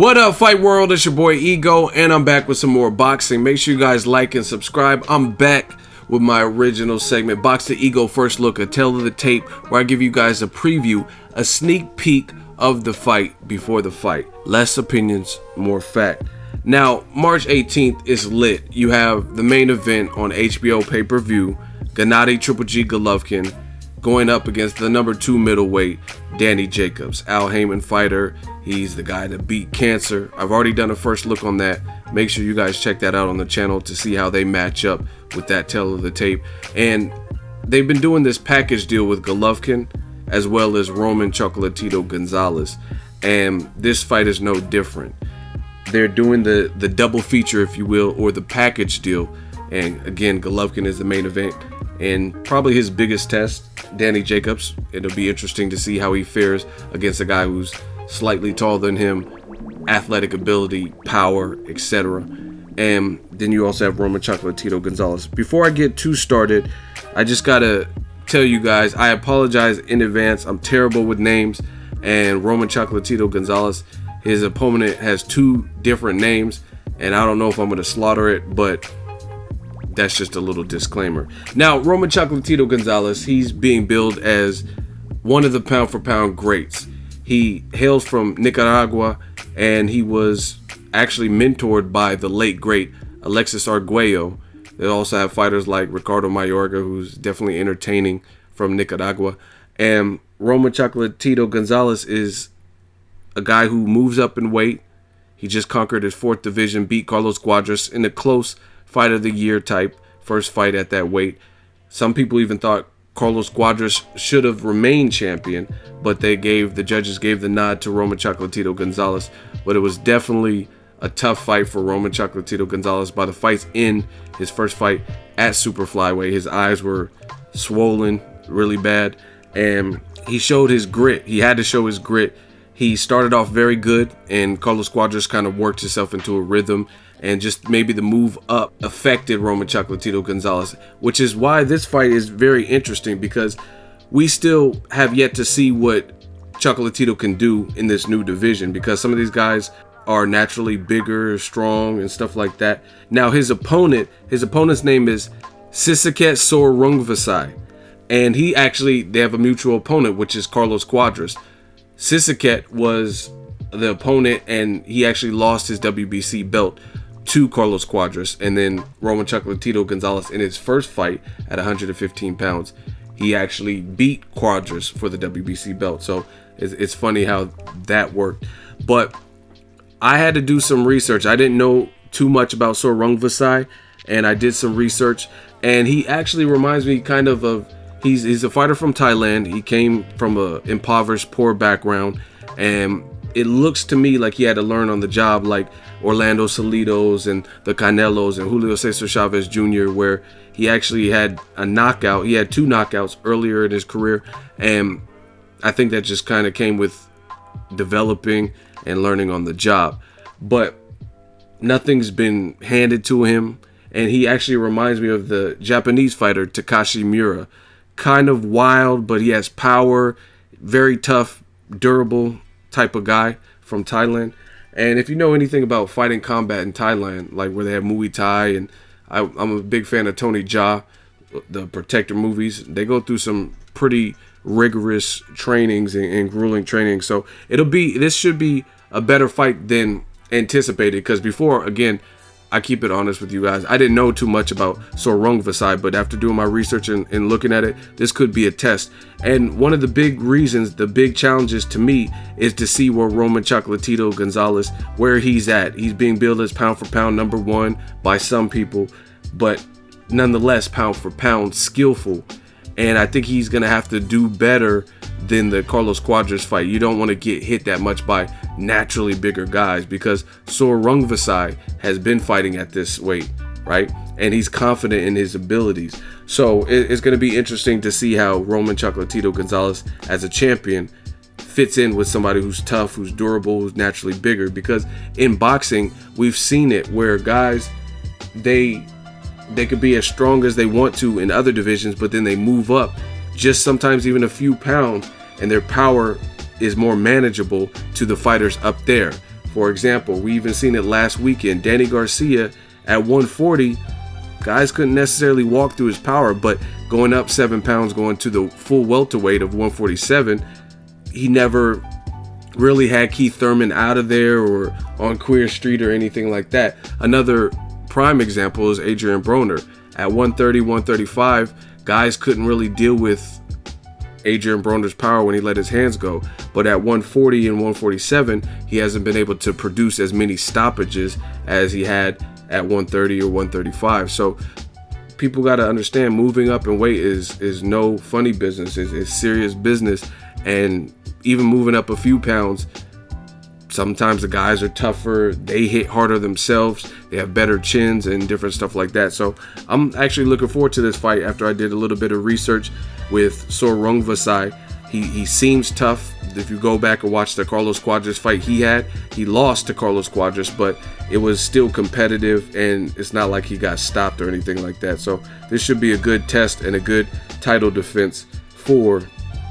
What up, Fight World? It's your boy Ego, and I'm back with some more boxing. Make sure you guys like and subscribe. I'm back with my original segment, Box the Ego First Look, a tale of the tape, where I give you guys a preview, a sneak peek of the fight before the fight. Less opinions, more fact. Now, March 18th is lit. You have the main event on HBO pay-per-view, GENNADY Triple G Golovkin going up against the number 2 middleweight, Danny Jacobs. Al Heyman fighter. He's the guy that beat cancer. I've already done a first look on that. Make sure you guys check that out on the channel to see how they match up with that tale of the tape. And they've been doing this package deal with Golovkin as well as Roman Chocolatito Gonzalez. And this fight is no different. They're doing the double feature, if you will, or the package deal. And again, Golovkin is the main event and probably his biggest test, Danny Jacobs. It'll be interesting to see how he fares against a guy who's slightly taller than him, athletic ability, power, etc. And then you also have Roman Chocolatito Gonzalez. Before I get too started, I just gotta tell you guys, I apologize in advance. I'm terrible with names. And Roman Chocolatito Gonzalez, his opponent has 2 different names, and I don't know if I'm gonna slaughter it, but that's just a little disclaimer. Now, Roman Chocolatito Gonzalez, he's being billed as one of the pound for pound greats. He hails from Nicaragua, and he was actually mentored by the late great Alexis Arguello. They also have fighters like Ricardo Mayorga, who's definitely entertaining, from Nicaragua. And Roman Chocolatito Gonzalez is a guy who moves up in weight. He just conquered his 4th division, beat Carlos Cuadras in a close fight of the year type, first fight at that weight. Some people even thought Carlos Cuadras should have remained champion, but the judges gave the nod to Roman Chocolatito Gonzalez. But it was definitely a tough fight for Roman Chocolatito Gonzalez. By the fight's end, his first fight at super flyweight, his eyes were swollen really bad, and he showed his grit. He had to show his grit. He started off very good, and Carlos Cuadras kind of worked himself into a rhythm, and just maybe the move up affected Roman Chocolatito Gonzalez, which is why this fight is very interesting, because we still have yet to see what Chocolatito can do in this new division, because some of these guys are naturally bigger, strong, and stuff like that. Now, his opponent's name is SRISAKET SOR RUNGVISAI, and they have a mutual opponent, which is Carlos Cuadras. SRISAKET was the opponent, and he actually lost his WBC belt to Carlos Cuadras. And then Roman Chocolatito Gonzalez, in his first fight at 115 pounds, he actually beat Cuadras for the WBC belt. So it's funny how that worked. But I had to do some research. I didn't know too much about SOR RUNGVISAI, and I did some research, and he actually reminds me kind of he's a fighter from Thailand. He came from a impoverished, poor background, and it looks to me like he had to learn on the job, like Orlando Salidos and the Canelos and Julio Cesar Chavez Jr., where he actually had a knockout. He had 2 knockouts earlier in his career, and I think that just kind of came with developing and learning on the job. But nothing's been handed to him, and he actually reminds me of the Japanese fighter Takashi Miura. Kind of wild, but he has power, very tough, durable type of guy from Thailand. And if you know anything about fighting combat in Thailand, like where they have Muay Thai, and I'm a big fan of Tony Jaa, the Protector movies, they go through some pretty rigorous trainings and grueling training. So this should be a better fight than anticipated, because before, again, I keep it honest with you guys, I didn't know too much about SOR RUNGVISAI, but after doing my research and looking at it, this could be a test. And one of the big reasons, the big challenges to me, is to see where Roman Chocolatito Gonzalez, where he's at. He's being billed as pound for pound number 1 by some people, but nonetheless pound for pound skillful. And I think he's going to have to do better than the Carlos Cuadras fight. You don't want to get hit that much by naturally bigger guys, because SOR RUNGVISAI has been fighting at this weight, right? And he's confident in his abilities. So it's going to be interesting to see how Roman Chocolatito Gonzalez, as a champion, fits in with somebody who's tough, who's durable, who's naturally bigger. Because in boxing, we've seen it where guys, they could be as strong as they want to in other divisions, but then they move up just sometimes even a few pounds, and their power is more manageable to the fighters up there. For example, we even seen it last weekend. Danny Garcia at 140, guys couldn't necessarily walk through his power, but going up 7 pounds, going to the full welterweight of 147, he never really had Keith Thurman out of there or on Queer Street or anything like that. Another prime example is Adrian Broner. At 130, 135, guys couldn't really deal with Adrian Broner's power when he let his hands go. But at 140 and 147, he hasn't been able to produce as many stoppages as he had at 130 or 135. So people got to understand, moving up in weight is no funny business. It's serious business. And even moving up a few pounds, sometimes the guys are tougher, they hit harder themselves, they have better chins and different stuff like that. So I'm actually looking forward to this fight after I did a little bit of research with Sor Rungvisai. He seems tough. If you go back and watch the Carlos Cuadras fight he lost to Carlos Cuadras, but it was still competitive and it's not like he got stopped or anything like that. So this should be a good test and a good title defense for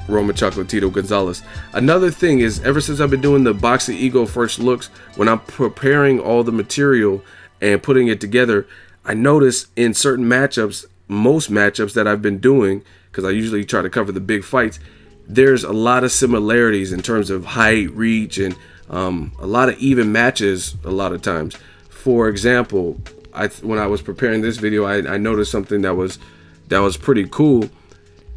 Roman Chocolatito Gonzalez. Another thing is, ever since I've been doing the Boxingego first looks, when I'm preparing all the material and putting it together, I notice in certain matchups, most matchups that I've been doing, because I usually try to cover the big fights, there's a lot of similarities in terms of height, reach, and a lot of even matches a lot of times. For example, when I was preparing this video, I noticed something that was pretty cool.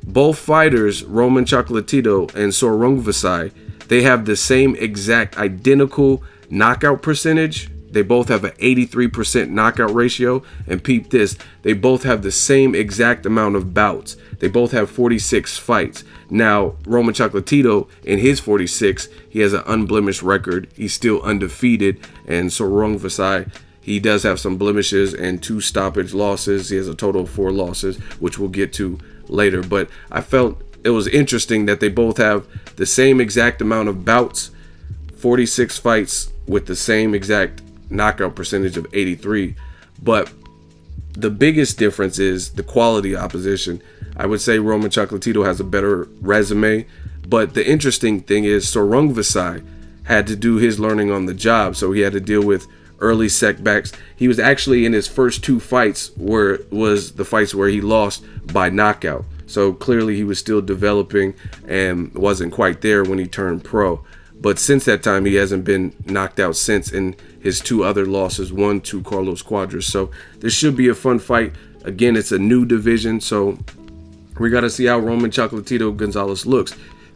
Both fighters, Roman Chocolatito and Sor Rungvisai, they have the same exact identical knockout percentage. They both have an 83% knockout ratio. And peep this, they both have the same exact amount of bouts. They both have 46 fights. Now, Roman Chocolatito, in his 46, he has an unblemished record. He's still undefeated. And Sor Rungvisai, he does have some blemishes and 2 stoppage losses. He has a total of 4 losses, which we'll get to later. But I felt it was interesting that they both have the same exact amount of bouts, 46 fights with the same exact knockout percentage of 83. But the biggest difference is the quality opposition. I would say Roman Chocolatito has a better resume, but the interesting thing is Sor Rungvisai had to do his learning on the job, so he had to deal with early setbacks. He was actually in his first 2 fights where was the fights where he lost by knockout. So clearly he was still developing and wasn't quite there when he turned pro. But since that time, he hasn't been knocked out since in his 2 other losses, 1 to Carlos Cuadras. So this should be a fun fight. Again, it's a new division, so we got to see how Roman Chocolatito Gonzalez looks.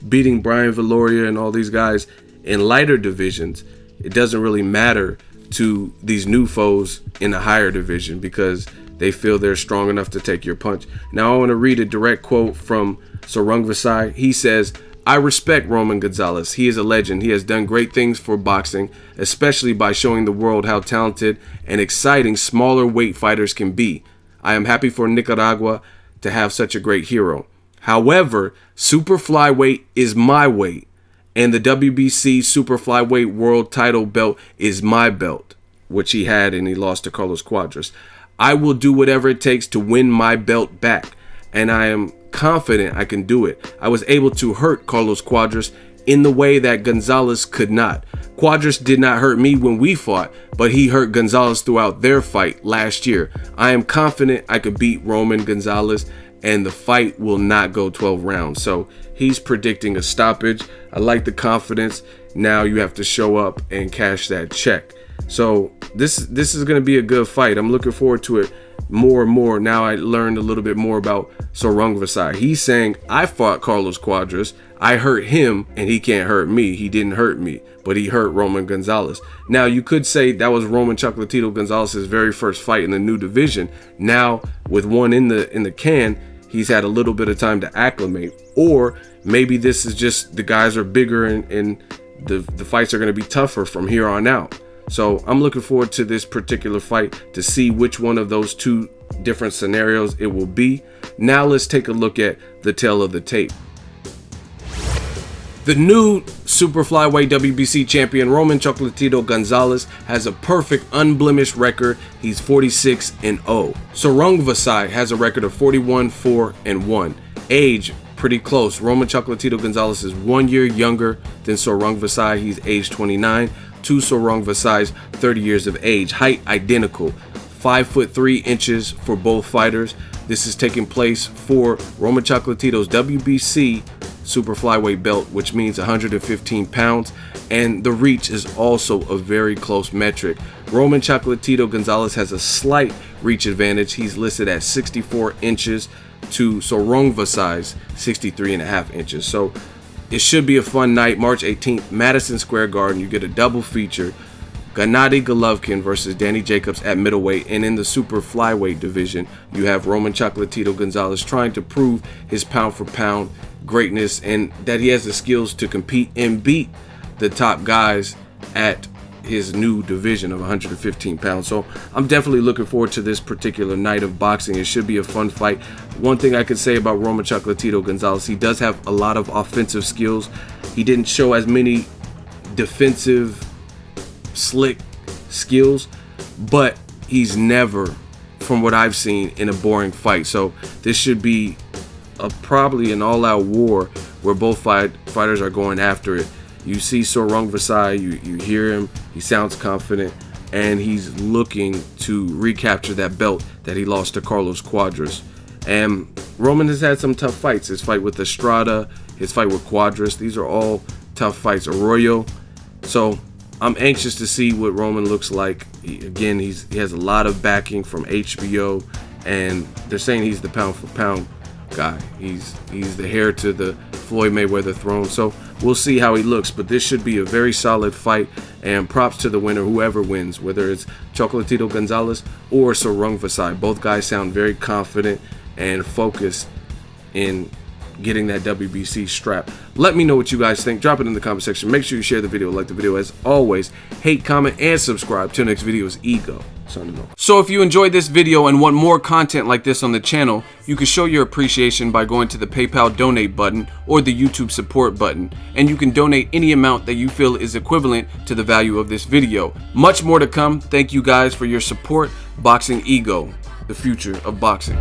Beating Brian Viloria and all these guys in lighter divisions, it doesn't really matter to these new foes in a higher division because they feel they're strong enough to take your punch. Now I want to read a direct quote from Sor Rungvisai. He says, "I respect Roman Gonzalez. He is a legend. He has done great things for boxing, especially by showing the world how talented and exciting smaller weight fighters can be. I am happy for Nicaragua to have such a great hero. However, super flyweight is my weight, and the WBC super flyweight world title belt is my belt," which he had and he lost to Carlos Cuadras. "I will do whatever it takes to win my belt back, and I am confident I can do it. I was able to hurt Carlos Cuadras in the way that Gonzalez could not. Cuadras did not hurt me when we fought, but he hurt Gonzalez throughout their fight last year. I am confident I could beat Roman Gonzalez, and the fight will not go 12 rounds. So he's predicting a stoppage. I like the confidence. Now you have to show up and cash that check. So this is going to be a good fight. I'm looking forward to it more and more. Now I learned a little bit more about Sor Rungvisai. He's saying, I fought Carlos Cuadras, I hurt him, and he can't hurt me. He didn't hurt me, but he hurt Roman Gonzalez. Now you could say that was Roman Chocolatito Gonzalez's very first fight in the new division. Now with one in the can, he's had a little bit of time to acclimate. Or maybe this is just the guys are bigger and the fights are going to be tougher from here on out. So I'm looking forward to this particular fight to see which one of those 2 different scenarios it will be. Now let's take a look at the tail of the tape. The new super flyweight WBC champion Roman Chocolatito Gonzalez has a perfect unblemished record. He's 46-0. Sor Rungvisai has a record of 41-4-1. Age pretty close. Roman Chocolatito Gonzalez is 1 year younger than Sor Rungvisai. He's age 29. to Sor Rungvisai's 30 years of age. Height identical, 5'3" for both fighters. This is taking place for Roman Chocolatito's WBC super flyweight belt, which means 115 pounds, and the reach is also a very close metric. Roman Chocolatito Gonzalez has a slight reach advantage. He's listed at 64 inches to Sor Rungvisai's 63.5 inches. So it should be a fun night. March 18th, Madison Square Garden. You get a double feature. GENNADY Golovkin versus Danny Jacobs at middleweight, and in the super flyweight division, you have Roman Chocolatito Gonzalez trying to prove his pound for pound greatness and that he has the skills to compete and beat the top guys at his new division of 115 pounds. So I'm definitely looking forward to this particular night of boxing. It should be a fun fight. One thing I could say about Roman Chocolatito Gonzalez, he does have a lot of offensive skills. He didn't show as many defensive slick skills, but he's never, from what I've seen, in a boring fight. So this should be probably an all-out war where both fighters are going after it. You see Sor Rungvisai, you hear him, he sounds confident, and he's looking to recapture that belt that he lost to Carlos Cuadras. And Roman has had some tough fights. His fight with Estrada, his fight with Cuadras, these are all tough fights. Arroyo. So I'm anxious to see what Roman looks like. He has a lot of backing from HBO, and they're saying he's the pound for pound guy. He's the heir to the Floyd Mayweather throne. So we'll see how he looks, but this should be a very solid fight, and props to the winner, whoever wins, whether it's Chocolatito Gonzalez or Sor Rungvisai. Both guys sound very confident and focused in getting that WBC strap. Let me know what you guys think. Drop it in the comment section. Make sure you share the video, like the video. As always, hate, comment, and subscribe. Till next video is Ego signing off. So if you enjoyed this video and want more content like this on the channel, you can show your appreciation by going to the PayPal donate button or the YouTube support button, and you can donate any amount that you feel is equivalent to the value of this video. Much more to come. Thank you guys for your support. Boxing Ego, the future of boxing.